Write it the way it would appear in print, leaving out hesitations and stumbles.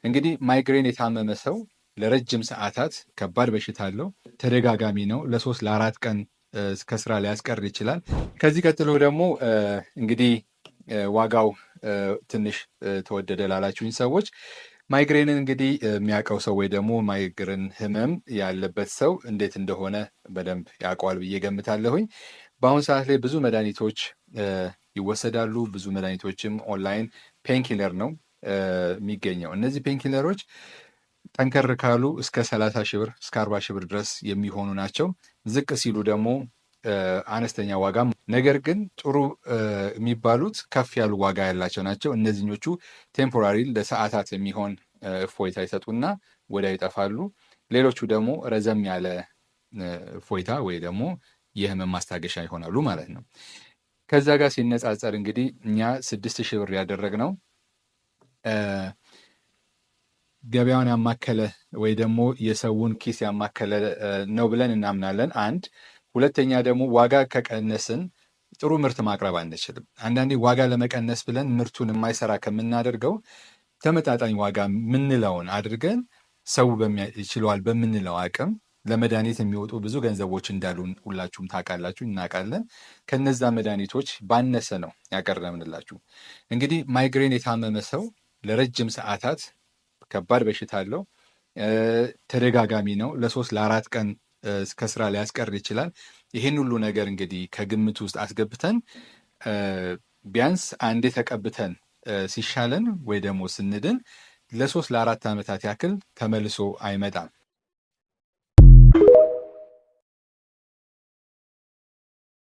እንግዲህ ማይግሬን የታመመ ሰው ለረጅም ሰዓታት ከባድ በሽታ አለው። ተደጋጋሚ ነው። ለ3 ለ4 ቀን እስከ ስራ ሊያስቀር ይችላል። ከዚህ ቀጥሎ ደግሞ እንግዲህ ዋጋው ትንሽ ተወደደ ላላችሁኝ ሰዎች ማይግሬንን እንግዲህ የሚያውቀው ሰው ወይ ደግሞ ማይግሬን ህመም ያለበት ሰው እንዴት እንደሆነ በደንብ ያውቀዋል ብዬ ገምታለሁኝ። በአሁኑ ሰዓት ላይ ብዙ መድኃኒቶች ይወሰዳሉ። ብዙ መድኃኒቶችም ኦንላይን ፔንኪለር ነው የሚገኘው። እነዚህ ፔንኪለሮች ጠንከር ካሉ እስከ 30 ሺህ ብር እስከ 40 ሺህ ብር ድረስ የሚሆኑ ናቸው። ዝቅ ሲሉ ደግሞ አነስተኛ ዋጋ፣ ነገር ግን ጥሩ የሚባሉት ከፍ ያሉ ዋጋ ያላቸው ናቸው። እነዚህኞቹ ቴምፖራሪ ለሰዓታት የሚሆን እፎይታ ይሰጡና ወዲያው ይጠፋሉ። ሌሎቹ ደግሞ ረዘም ያለ እፎይታ ወይ ደግሞ የህመም ማስታገሻ ይሆናሉ ማለት ነው። ከዛ ጋር ሲነጻጸር እንግዲህ እኛ 6 ሺህ ብር ያደረግነው ገበያውን ያማከለ ወይ ደግሞ የሰውን ኪስ ያማከለ ነው ብለን እናምናለን። አንድ ሁለተኛ ደግሞ ዋጋ ከቀነስን ጥሩ ምርት ማቅረብ አንችልም። አንዳንዴ ዋጋ ለመቀነስ ብለን ምርቱን የማይሰራ ከምናደርገው ተመጣጣኝ ዋጋ ምንለውን አድርገን ሰው ይችለዋል በምንለው አቅም ለመድኃኒት የሚወጡ ብዙ ገንዘቦች እንዳሉን ሁላችሁም ታውቃላችሁ፣ እናውቃለን። ከነዛ መድኃኒቶች ባነሰ ነው ያቀረብንላችሁ። እንግዲህ ማይግሬን የታመመ ሰው ለረጅም ሰዓታት ከባድ በሽታ አለው። ተደጋጋሚ ነው። ለ3 ለ4 ቀን እስከ ስራ ሊያስቀር ይችላል። ይህን ሁሉ ነገር እንግዲህ ከግምት ውስጥ አስገብተን ቢያንስ አንዴ ተቀብተን ሲሻለን ወይ ደግሞ ስንድን ለ3 ለ4 ዓመታት ያክል ተመልሶ አይመጣም።